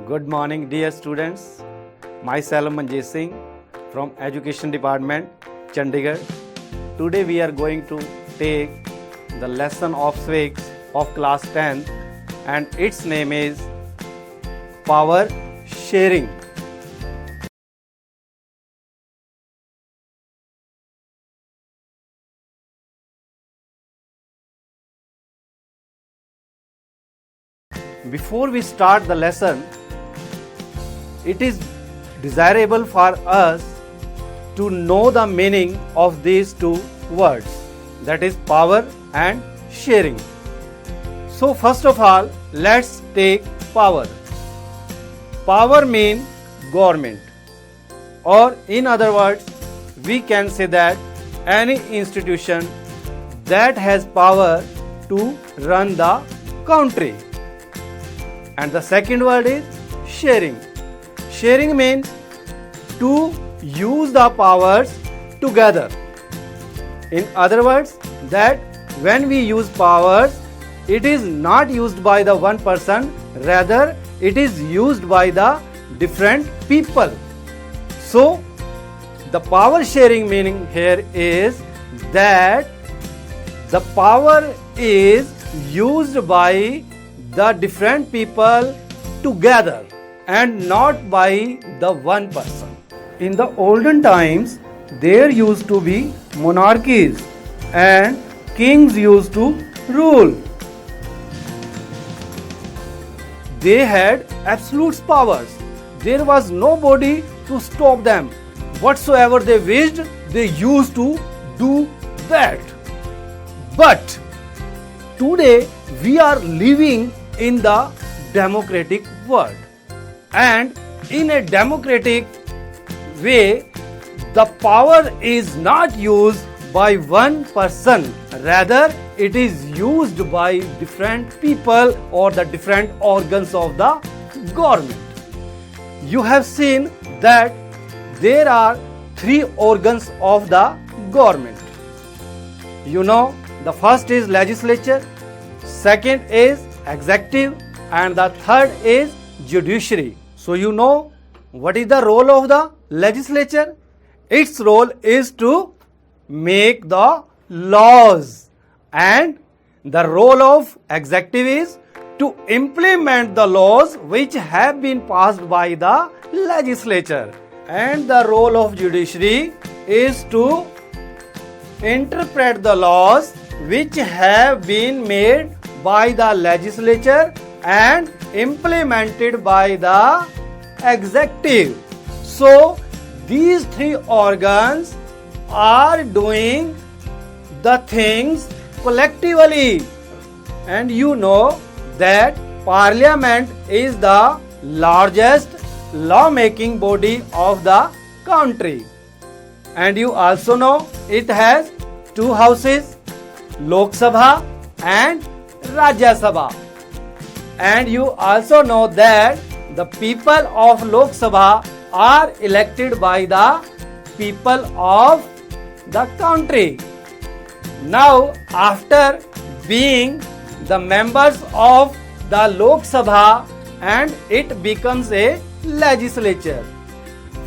Good morning, dear students. Myself Manjeet Singh from Education Department, Chandigarh. Today we are going to take the lesson of civics of class 10 and its name is power sharing. Before we start the lesson, it is desirable for us to know the meaning of these two words, that is power and sharing. So first of all, let's take power. Power means government, or in other words, we can say that any institution that has power to run the country. And the second word is sharing. Sharing means to use the powers together. In other words, that when we use powers, it is not used by the one person, rather it is used by the different people. So, the power sharing meaning here is that the power is used by the different people together and not by the one person. In the olden times, there used to be monarchies and kings used to rule. They had absolute powers. There was nobody to stop them. Whatsoever they wished, they used to do that. But today we are living in the democratic world, and in a democratic way, the power is not used by one person, rather it is used by different people or the different organs of the government. You have seen that there are three organs of the government. You know, the first is legislature, second is executive, and the third is judiciary. So you know what is the role of the legislature? Its role is to make the laws, and the role of executive is to implement the laws which have been passed by the legislature, and the role of judiciary is to interpret the laws which have been made by the legislature and implemented by the executive. So these three organs are doing the things collectively, and you know that Parliament is the largest law-making body of the country, and you also know it has two houses, Lok Sabha and Rajya Sabha. And you also know that the people of Lok Sabha are elected by the people of the country. Now, after being the members of the Lok Sabha, and it becomes a legislature.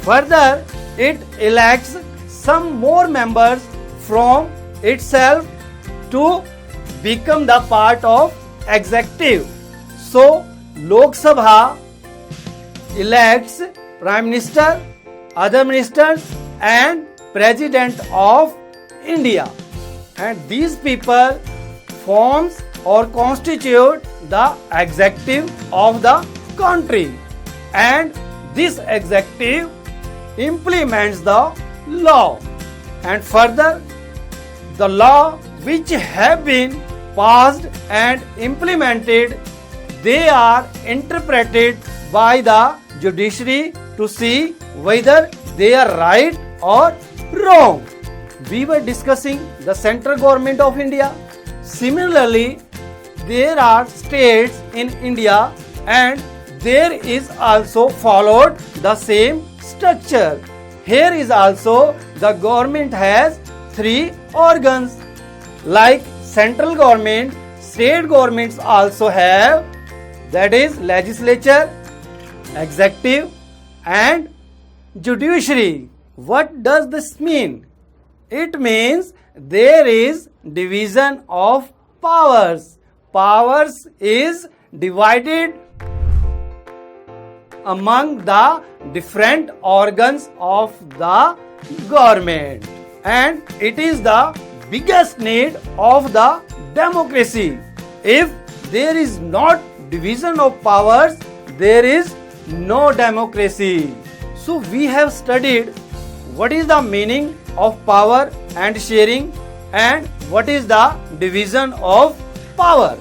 Further, it elects some more members from itself to become the part of executive. So, Lok Sabha elects Prime Minister, other ministers and President of India. And these people forms or constitute the executive of the country. And this executive implements the law. And further, the law which have been passed and implemented, they are interpreted by the judiciary to see whether they are right or wrong. We were discussing the central government of India. Similarly, there are states in India, and there is also followed the same structure. Here is also the government has three organs. Like central government, state governments also have, that is legislature, executive and judiciary. What does this mean? It means there is division of powers. Powers is divided among the different organs of the government, and it is the biggest need of the democracy. If there is not division of powers, there is no democracy. So we have studied what is the meaning of power and sharing and what is the division of power.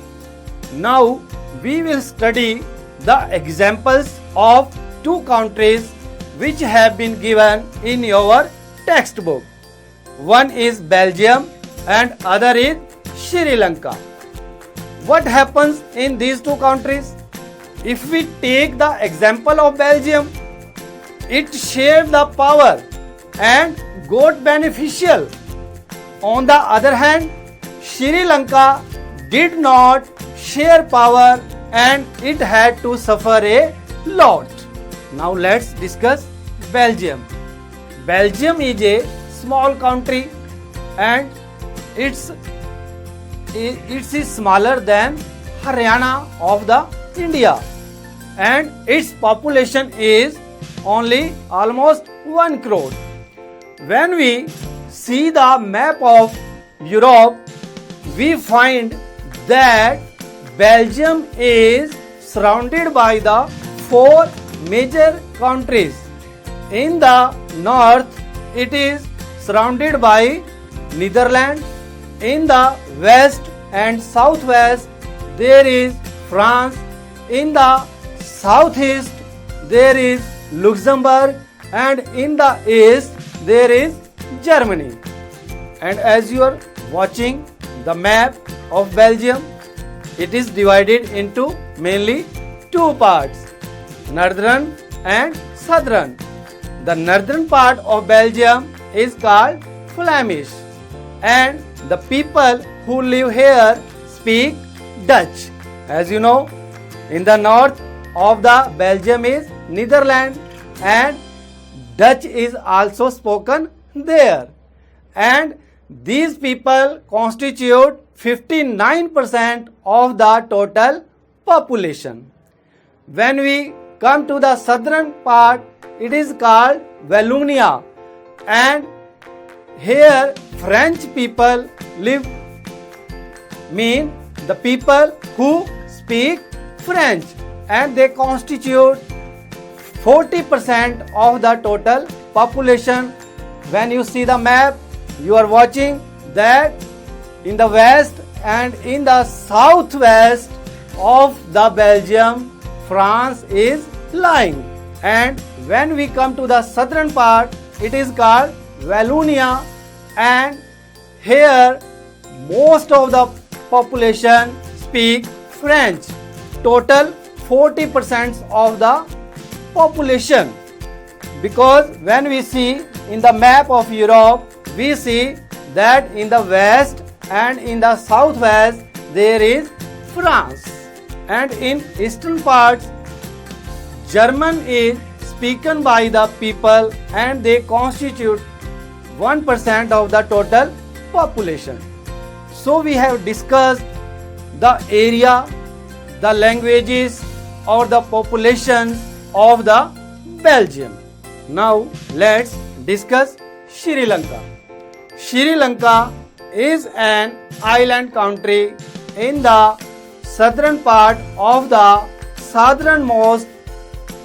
Now we will study the examples of two countries which have been given in your textbook. One is Belgium and other is Sri Lanka. What happens in these two countries? If we take the example of Belgium, it shared the power and got beneficial. On the other hand, Sri Lanka did not share power and it had to suffer a lot. Now let's discuss Belgium. Belgium is a small country and it is smaller than Haryana of the India, and its population is only almost 1 crore. When we see the map of Europe, we find that Belgium is surrounded by the 4 major countries. In the north, it is surrounded by Netherlands. In the west and southwest, there is France. In the southeast, there is Luxembourg, and in the east, there is Germany. And as you are watching the map of Belgium, it is divided into mainly 2 parts, northern and southern. The northern part of Belgium is called Flemish, and the people who live here speak Dutch. As you know, in the north of the Belgium is Netherlands, and Dutch is also spoken there. And these people constitute 59% of the total population. When we come to the southern part, it is called Wallonia, and here French people live, mean the people who speak French, and they constitute 40% of the total population. When you see the map, you are watching that in the west and in the southwest of the Belgium, France is lying. And when we come to the southern part, it is called Wallonia, and here most of the population speak French. Total 40% of the population. Because when we see in the map of Europe, we see that in the west and in the southwest there is France, and in eastern parts German is spoken by the people and they constitute 1% of the total population. So we have discussed the area, the languages or the populations of the Belgium. Now let's discuss Sri Lanka. Sri Lanka is an island country in the southern part of the southernmost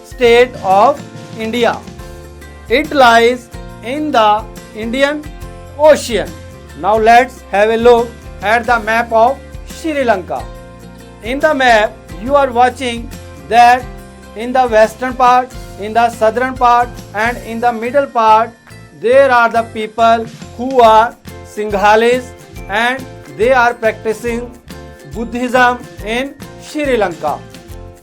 state of India. It lies in the Indian Ocean. Now let's have a look at the map of Sri Lanka. In the map, you are watching that in the western part, in the southern part and in the middle part, there are the people who are Sinhalese and they are practicing Buddhism in Sri Lanka,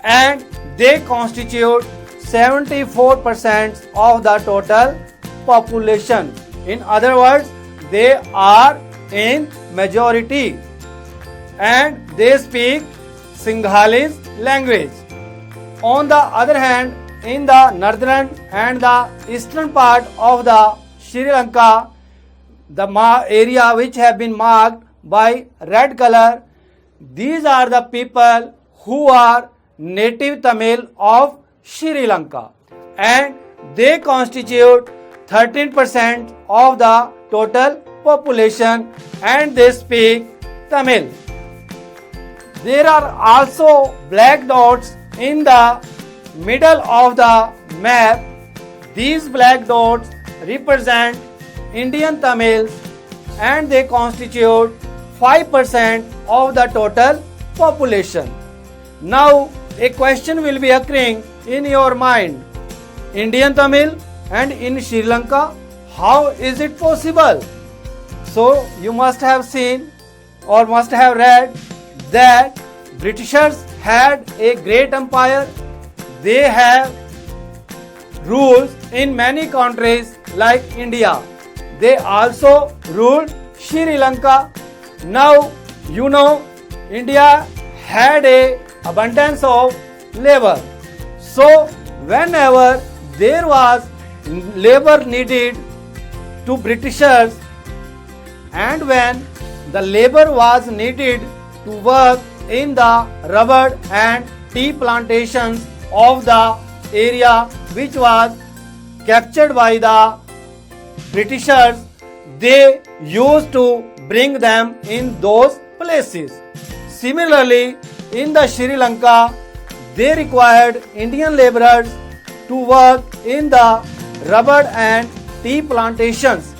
and they constitute 74% of the total population. In other words, they are in majority and they speak Sinhalese language. On the other hand, in the northern and the eastern part of the Sri Lanka, the area which have been marked by red color, these are the people who are native Tamil of Sri Lanka, and they constitute 13% of the total population, and they speak Tamil. There are also black dots in the middle of the map. These black dots represent Indian Tamils, and they constitute 5% of the total population. Now a question will be occurring in your mind. Indian Tamil and in Sri Lanka, how is it possible? So you must have seen or must have read that Britishers had a great empire. They have rules in many countries like India. They also ruled Sri Lanka. Now you know India had a abundance of labor. So whenever there was labor needed to Britishers, and when the labor was needed to work in the rubber and tea plantations of the area which was captured by the Britishers, they used to bring them in those places. Similarly, in the Sri Lanka, they required Indian laborers to work in the rubber and tea plantations.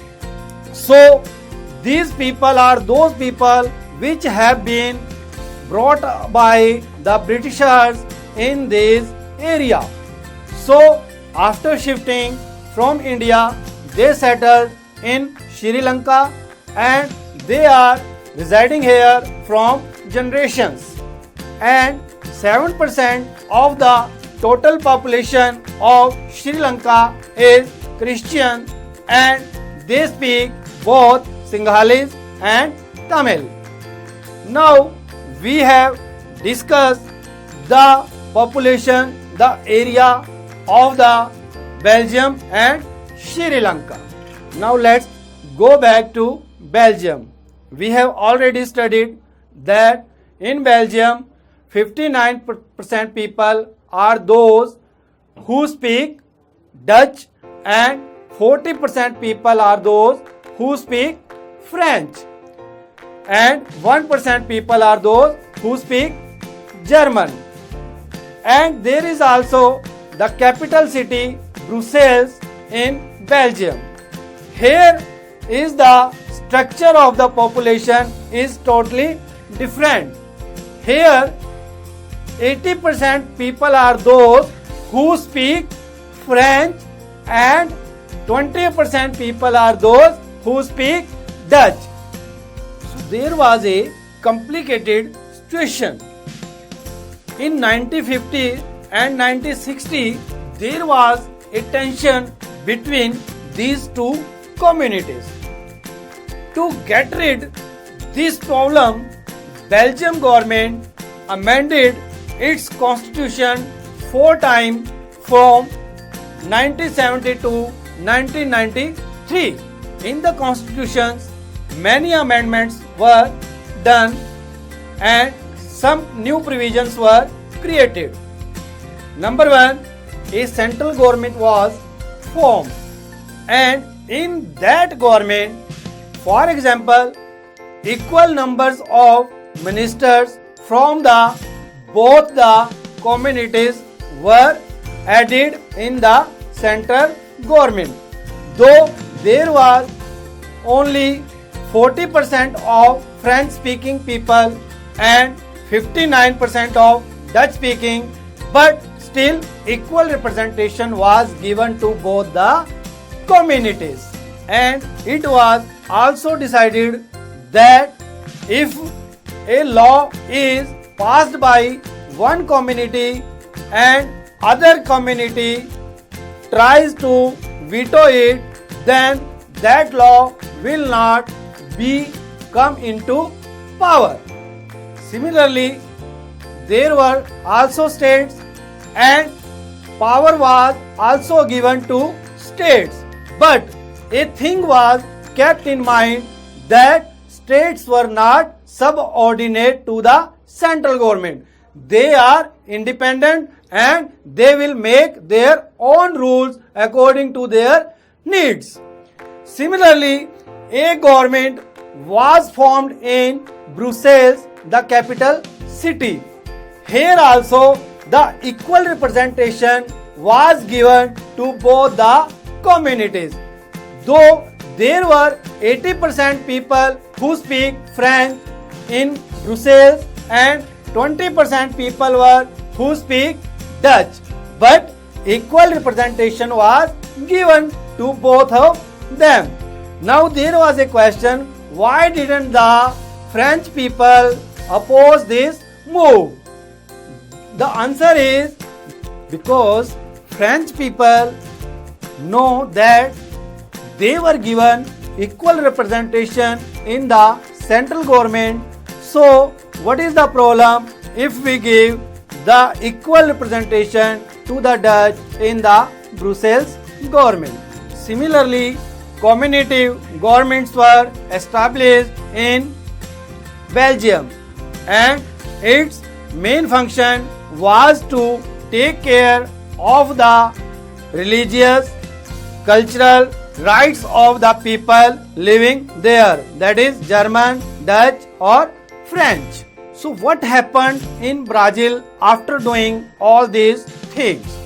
So these people are those people which have been brought by the Britishers in this area. So after shifting from India, they settled in Sri Lanka, and they are residing here from generations. And 7% of the total population of Sri Lanka is Christian, and they speak both Sinhalese and Tamil. Now we have discussed the population, the area of the Belgium and Sri Lanka. Now let's go back to Belgium. We have already studied that in Belgium 59% people are those who speak Dutch, and 40% people are those who speak French, and 1% people are those who speak German. And there is also the capital city Brussels in Belgium. Here is the structure of the population is totally different. Here 80% people are those who speak French, and 20% people are those who speak Dutch. So there was a complicated situation. In 1950 and 1960, there was a tension between these two communities. To get rid this problem, Belgium government amended its constitution 4 times from 1970 to 1993. In the constitutions, many amendments were done and some new provisions were created. Number 1, a central government was formed, and in that government, for example, equal numbers of ministers from both the communities were added in the central government. Though there was only 40% of French speaking people and 59% of Dutch speaking, but still equal representation was given to both the communities. And it was also decided that if a law is passed by one community and other community tries to veto it, then that law will not be come into power. Similarly, there were also states and power was also given to states. But a thing was kept in mind that states were not subordinate to the central government. They are independent and they will make their own rules according to their needs. Similarly, a government was formed in Brussels, the capital city. Here also the equal representation was given to both the communities. Though there were 80% people who speak French in Brussels and 20% people were who speak Dutch, but equal representation was given to both of them. Now there was a question, why didn't the French people oppose this move? The answer is because French people know that they were given equal representation in the central government. So what is the problem if we give the equal representation to the Dutch in the Brussels government? Similarly, community governments were established in Belgium and its main function was to take care of the religious, cultural rights of the people living there, that is German, Dutch or French. So what happened in Brazil after doing all these things?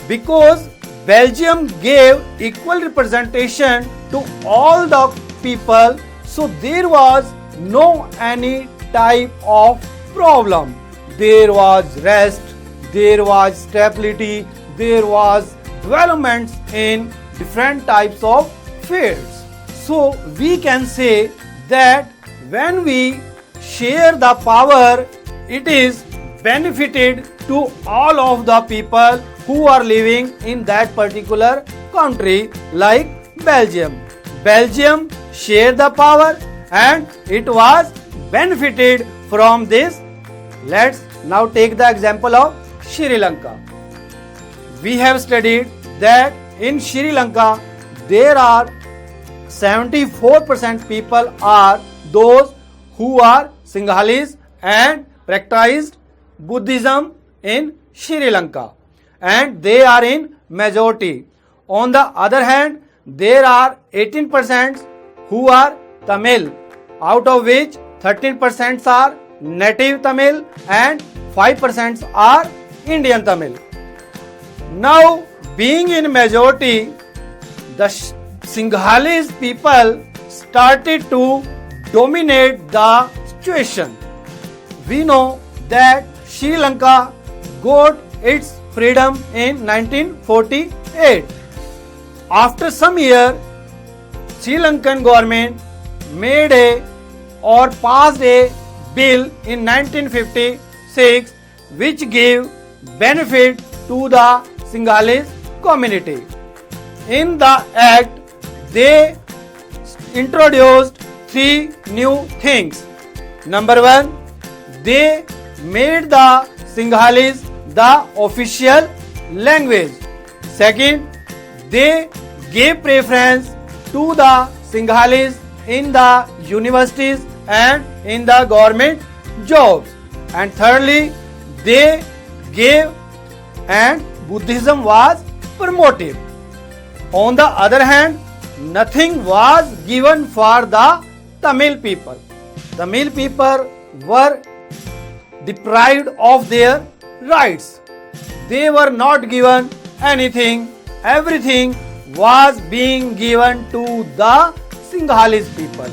Because Belgium gave equal representation to all the people, so there was no any type of problem. There was rest, there was stability, there was developments in different types of fields. So we can say that when we share the power, it is benefited to all of the people who are living in that particular country, like Belgium. Belgium shared the power and it was benefited from this. Let's now take the example of Sri Lanka. We have studied that in Sri Lanka there are 74% people are those who are Sinhalese and practiced Buddhism in Sri Lanka, and they are in majority. On the other hand, there are 18% who are Tamil, out of which 13% are native Tamil and 5% are Indian Tamil. Now, being in majority, the Sinhalese people started to dominate the situation. We know that Sri Lanka got its freedom in 1948. After some years, Sri Lankan government made or passed a bill in 1956 which gave benefit to the Sinhalese community. In the act, they introduced three new things. Number one, they made the Sinhalese the official language. Second, they gave preference to the Sinhalese in the universities and in the government jobs. And thirdly, they gave and Buddhism was promoted. On the other hand, nothing was given for the Tamil people. Tamil people were deprived of their rights. They were not given anything. Everything was being given to the Sinhalese people.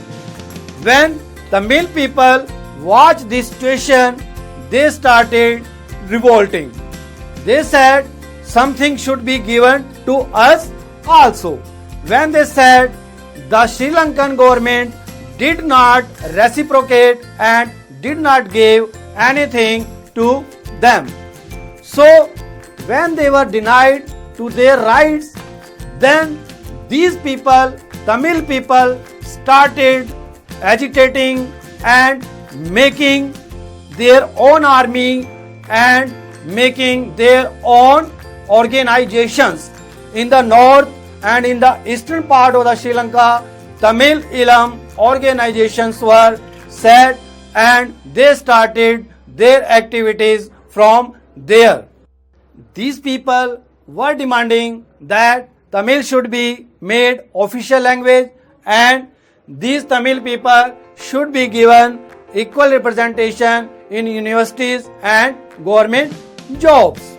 When Tamil people watched this situation, they started revolting. They said something should be given to us also. When they said the Sri Lankan government did not reciprocate and did not give anything to them. So when they were denied to their rights, then these people, Tamil people, started agitating and making their own army and making their own organizations. In the north and in the eastern part of the Sri Lanka, Tamil Ilam organizations were set and they started their activities from there. These people were demanding that Tamil should be made official language and these Tamil people should be given equal representation in universities and government jobs.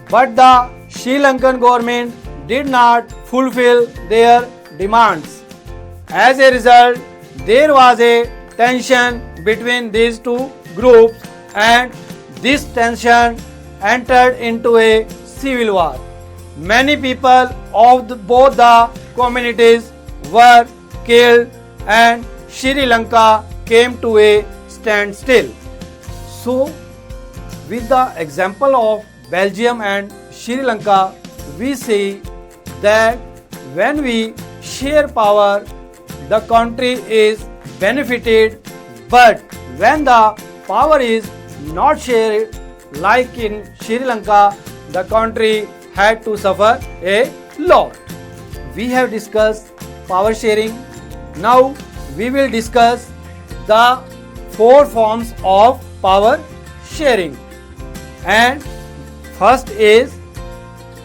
But the Sri Lankan government did not fulfill their demands. As a result, there was a tension between these two groups and this tension entered into a civil war. Many people of both the communities were killed and Sri Lanka came to a standstill. So, with the example of Belgium and Sri Lanka, we see that when we share power, the country is benefited, but when the power is not shared, like in Sri Lanka, the country had to suffer a lot. We have discussed power sharing. Now we will discuss the four forms of power sharing. And first is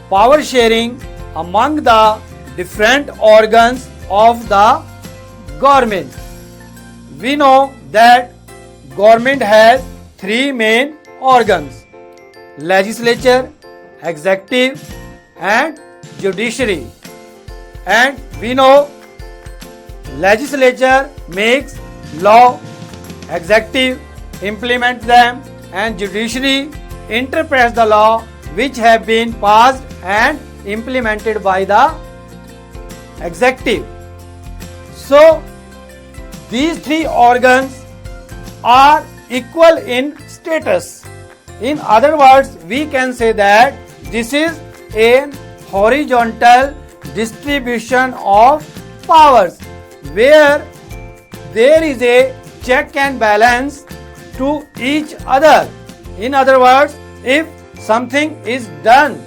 power sharing among the different organs of the government. We know that government has three main organs: legislature, executive and judiciary. And we know legislature makes law, executive implements them and judiciary interprets the law which have been passed and implemented by the executive. So these three organs are equal in status. In other words, we can say that this is a horizontal distribution of powers where there is a check and balance to each other. In other words, if something is done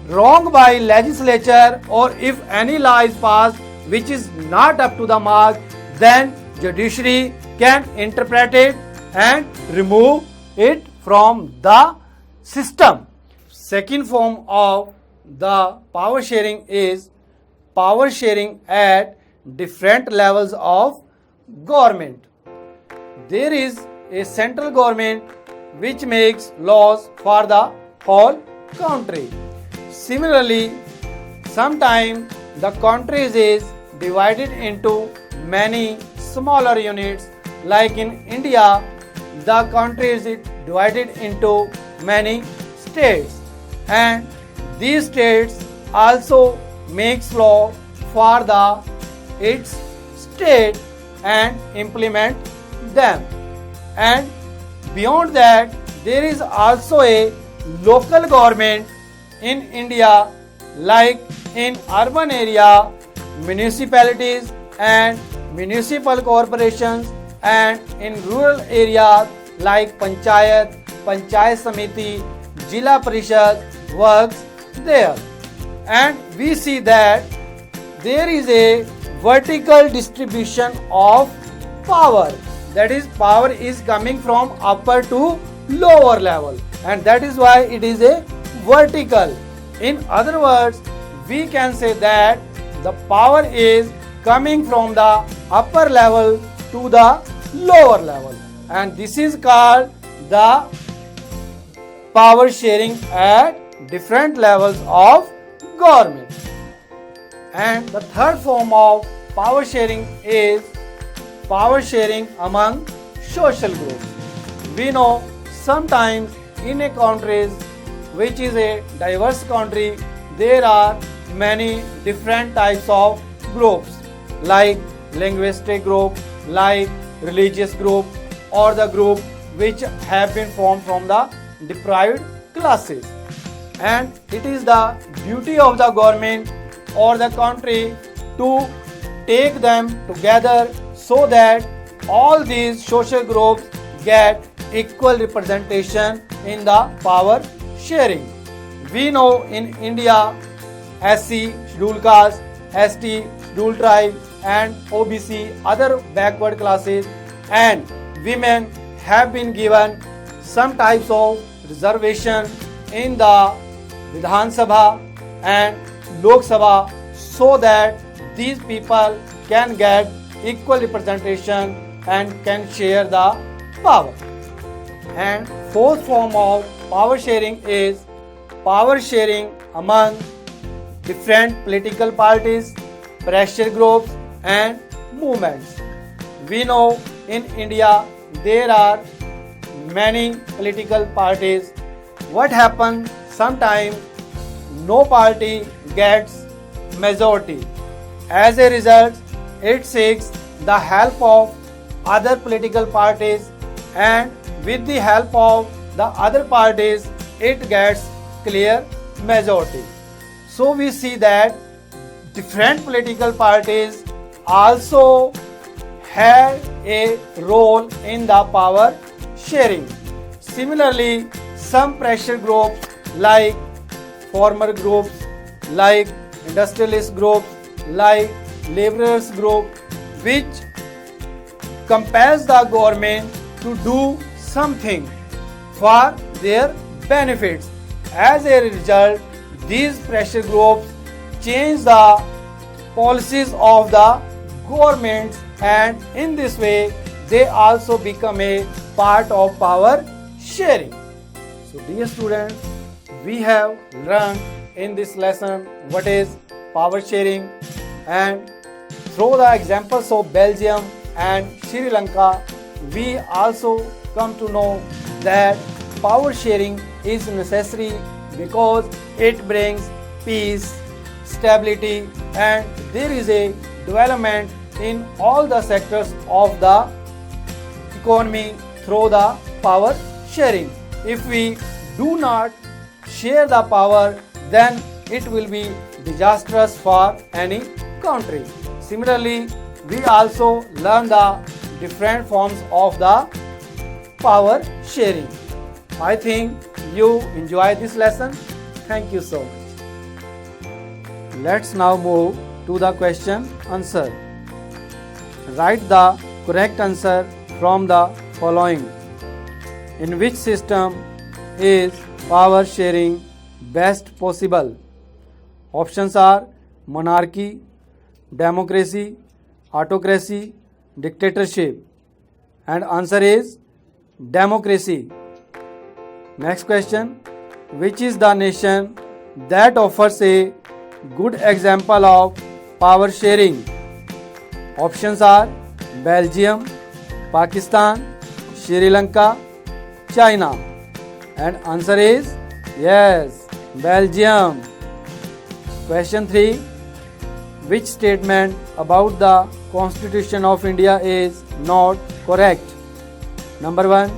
wrong by legislature or if any law is passed which is not up to the mark, then judiciary can interpret it and remove it from the system. Second form of the power sharing is power sharing at different levels of government. There is a central government which makes laws for the whole country. Similarly, sometimes the country is divided into many smaller units. Like in India, the country is divided into many states, and these states also makes law for the its state and implement them. And beyond that, there is also a local government in India, like in urban area, municipalities and municipal corporations, and in rural areas like Panchayat, Panchayat Samiti, Jila Parishad works there. And we see that there is a vertical distribution of power. That is, power is coming from upper to lower level, and that is why it is a vertical. In other words, we can say that the power is coming from the upper level to the lower level, and this is called the power sharing at different levels of government. And the third form of power sharing is power sharing among social groups. We know sometimes in a country which is a diverse country, there are many different types of groups, like linguistic group, like religious group, or the group which have been formed from the deprived classes. And it is the duty of the government or the country to take them together so that all these social groups get equal representation in the power sharing. We know in India, SC, scheduled caste, ST, scheduled tribe, and OBC, other backward classes, and women have been given some types of reservation in the Vidhan Sabha and Lok Sabha so that these people can get equal representation and can share the power. And fourth form of power sharing is power sharing among different political parties, pressure groups and movements. We know in India there are many political parties. What happens sometimes no party gets majority. As a result, it seeks the help of other political parties, and with the help of the other parties it gets clear majority. So we see that different political parties also had a role in the power sharing. Similarly, some pressure groups like farmer groups, like industrialist groups, like laborers group, which compels the government to do something for their benefits. As a result, these pressure groups change the policies of the governments, and in this way they also become a part of power sharing. So dear students, we have learned in this lesson what is power sharing, and through the examples of Belgium and Sri Lanka, we also come to know that power sharing is necessary because it brings peace, stability, and there is a development in all the sectors of the economy through the power sharing. If we do not share the power, then it will be disastrous for any country. Similarly, we also learn the different forms of the power sharing. I think you enjoy this lesson. Thank you so much. Let's now move to the question answer. Write the correct answer from the following. In which system is power sharing best possible? Options are monarchy, democracy, autocracy, dictatorship, and answer is democracy. Next question. Which is the nation that offers a good example of power sharing? Options are Belgium, Pakistan, Sri Lanka, China, and answer is yes, Belgium. Question 3. Which statement about the Constitution of India is not correct? Number 1.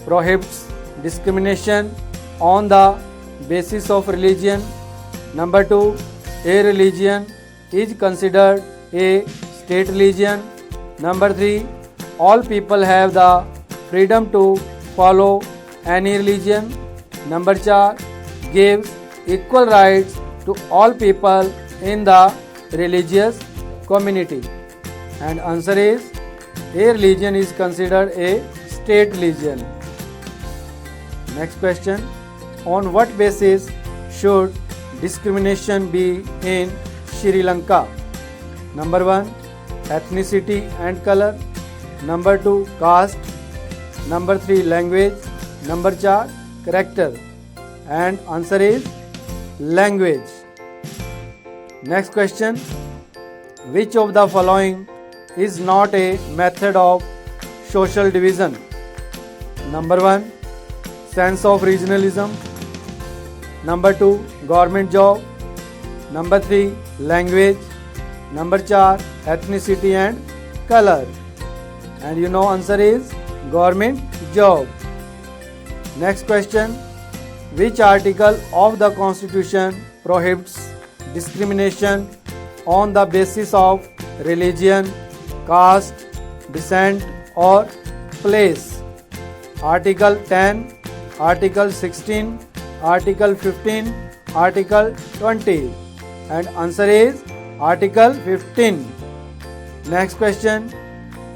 Prohibits discrimination on the basis of religion. Number 2. A religion is considered a state religion. Number 3. All people have the freedom to follow any religion. Number 4. Gives equal rights to all people in the religious community. And answer is a religion is considered a state religion. Next question. On what basis should discrimination be in Sri Lanka? Number 1. Ethnicity and color. Number 2. Caste. Number 3. Language. Number 4. Character. And answer is language. Next question. Which of the following is not a method of social division? Number 1. Sense of regionalism. Number 2. Government job. Number 3. Language. Number 4. Ethnicity and color. And you know answer is government job. Next question. Which article of the Constitution prohibits discrimination on the basis of religion, caste, descent or place? Article 10, Article 16, Article 15, Article 20? And answer is Article 15. Next question.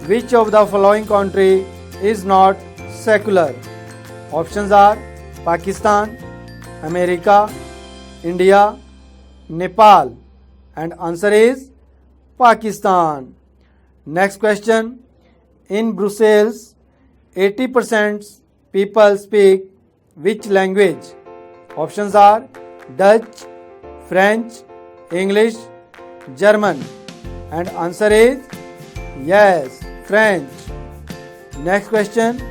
Which of the following country is not secular? Options are Pakistan, America, India, Nepal. And answer is Pakistan. Next question. In Brussels, 80% people speak which language? Options are Dutch, French, English, German. And answer is yes, French. Next question.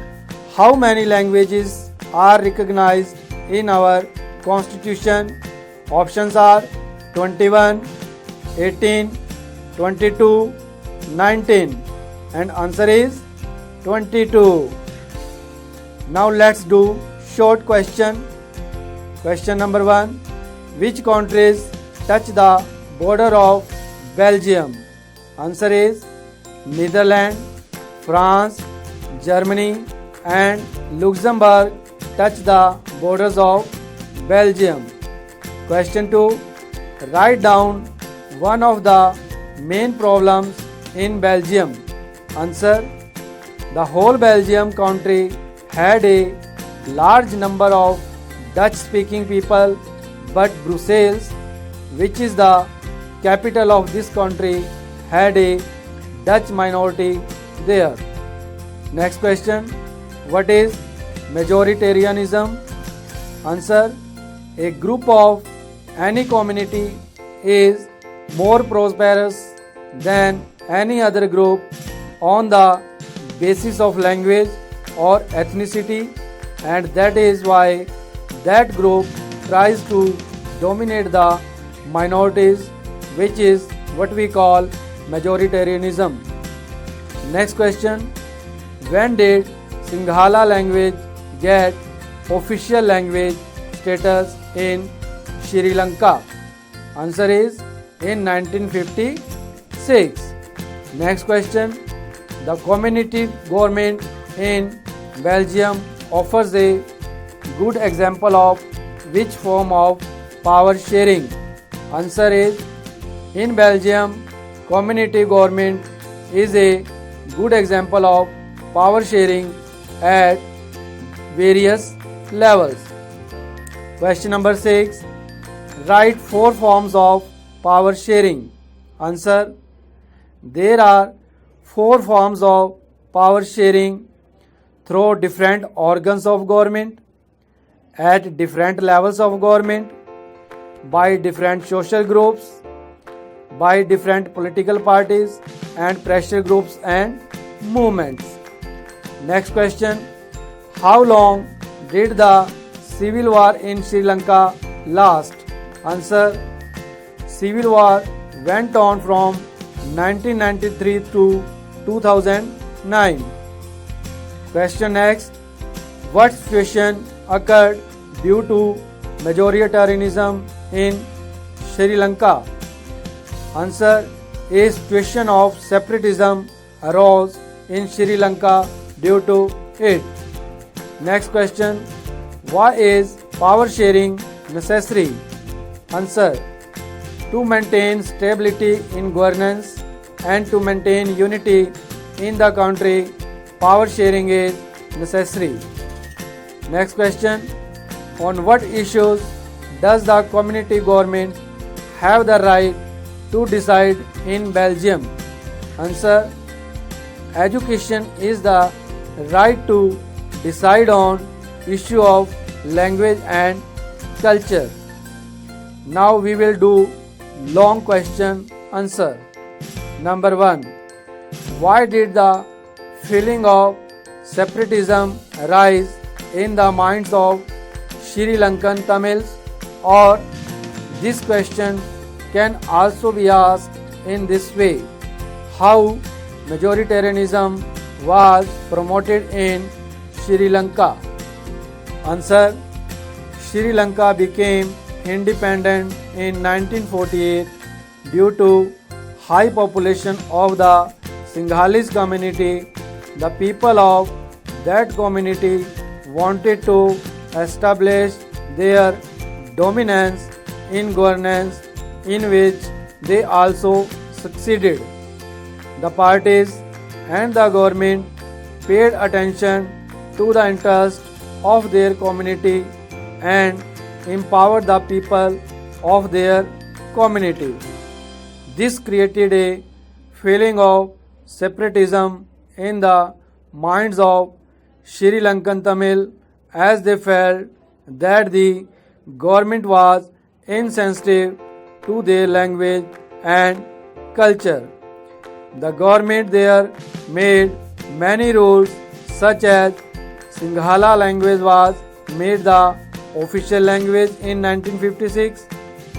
How many languages are recognized in our constitution? Options are 21, 18, 22, 19. And answer is 22. Now let's do short question. Question number 1. Which countries touch the border of Belgium? Answer is Netherlands, France, Germany and Luxembourg touch the borders of Belgium. Question 2. Write down one of the main problems in Belgium. Answer. The whole Belgium country had a large number of Dutch speaking people, but Brussels, which is the capital of this country, had a Dutch minority there. Next question. What is majoritarianism? Answer. A group of any community is more prosperous than any other group on the basis of language or ethnicity, and that is why that group tries to dominate the minorities, which is what we call majoritarianism. Next question. When did Sinhala language get official language status in Sri Lanka? Answer is in 1956. Next question. The community government in Belgium offers a good example of which form of power sharing? Answer is in Belgium, community government is a good example of power sharing at various levels. Question number 6. Write 4 forms of power sharing. Answer. There are 4 forms of power sharing through different organs of government, at different levels of government, by different social groups, by different political parties and pressure groups and movements. Next question. How long did the civil war in Sri Lanka last? Answer. Civil war went on from 1993 to 2009. Question next. What situation occurred due to majoritarianism in Sri Lanka? Answer. A situation of separatism arose in Sri Lanka due to it. Next question. Why is power sharing necessary? Answer. To maintain stability in governance and to maintain unity in the country, power sharing is necessary. Next question. On what issues does the community government have the right to decide in Belgium? Answer. Education is the right to decide on issue of language and culture. Now we will do long question answer. Number 1. Why did the feeling of separatism arise in the minds of Sri Lankan Tamils? Or this question can also be asked in this way. How majoritarianism was promoted in Sri Lanka? Answer. Sri Lanka became independent in 1948 due to high population of the Sinhalese community. The people of that community wanted to establish their dominance in governance, in which they also succeeded. The parties and the government paid attention to the interest of their community and empowered the people of their community. This created a feeling of separatism in the minds of Sri Lankan Tamil, as they felt that the government was insensitive to their language and culture. The government there made many rules, such as Sinhala language was made the official language in 1956.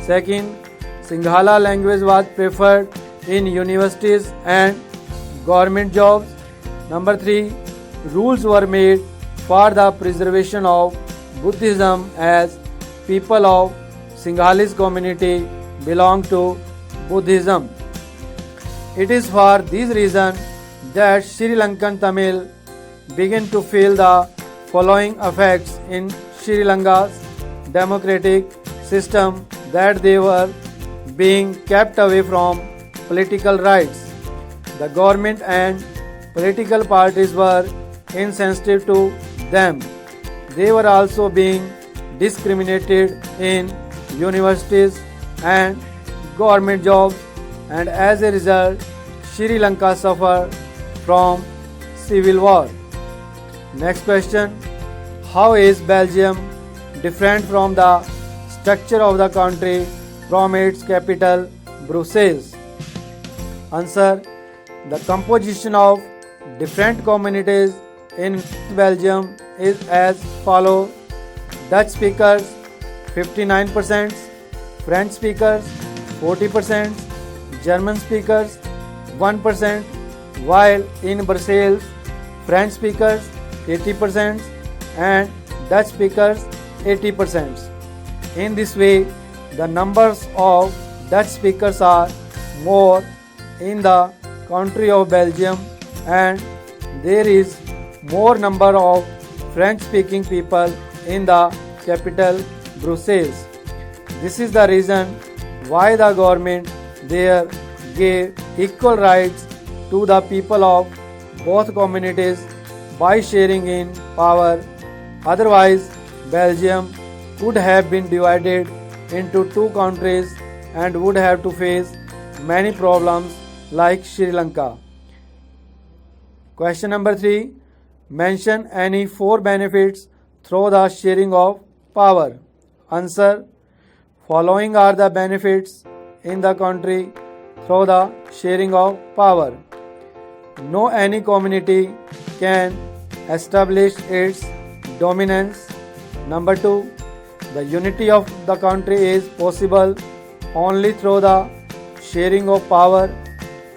Second, Sinhala language was preferred in universities and government jobs. Number 3, rules were made for the preservation of Buddhism, as people of Sinhalese community belong to Buddhism. It is for this reason that Sri Lankan Tamil began to feel the following effects in Sri Lanka's democratic system, that they were being kept away from political rights. The government and political parties were insensitive to them. They were also being discriminated in universities and government jobs, and as a result, Sri Lanka suffered from civil war. Next question: how is Belgium different from the structure of the country from its capital, Brussels? Answer: the composition of different communities in Belgium is as follows: Dutch speakers 59%, French speakers 40%, German speakers 1%, while in Brussels French speakers 80% and Dutch speakers 80%. In this way, the numbers of Dutch speakers are more in the country of Belgium, and there is more number of French speaking people in the capital, Brussels. This is the reason why the government there gave equal rights to the people of both communities by sharing in power. Otherwise, Belgium could have been divided into two countries and would have to face many problems like Sri Lanka. Question number 3. Mention any 4 benefits through the sharing of power. Answer: following are the benefits in the country through the sharing of power. No any community can establish its dominance. Number 2, the unity of the country is possible only through the sharing of power,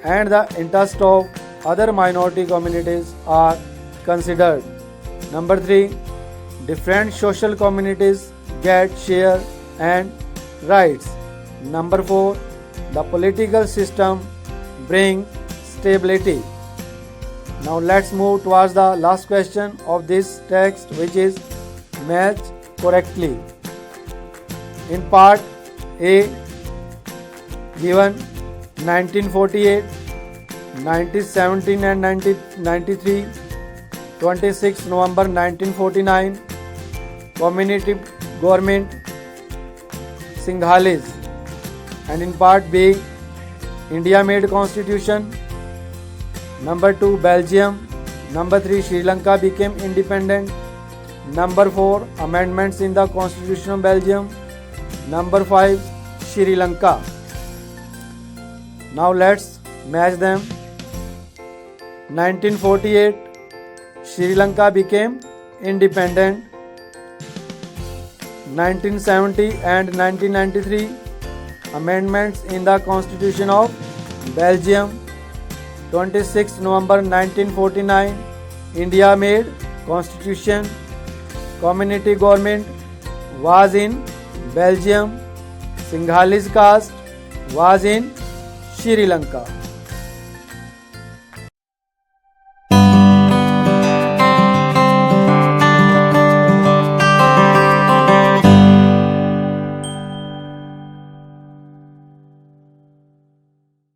and the interest of other minority communities are considered. Number 3, different social communities get share and rights. Number 4, the political system brings stability. Now let's move towards the last question of this text, which is match correctly. In part A, given 1948, 1917 and 1993, 26 November 1949, community government Sinhalese. And in part B, India made constitution. Number 2, Belgium. Number 3, Sri Lanka became independent. Number 4, amendments in the constitution of Belgium. Number 5, Sri Lanka. Now let's match them. 1948, Sri Lanka became independent. 1970 and 1993, amendments in the constitution of Belgium. 26 November 1949, India made constitution. Community government was in Belgium. Sinhalese caste was in Sri Lanka.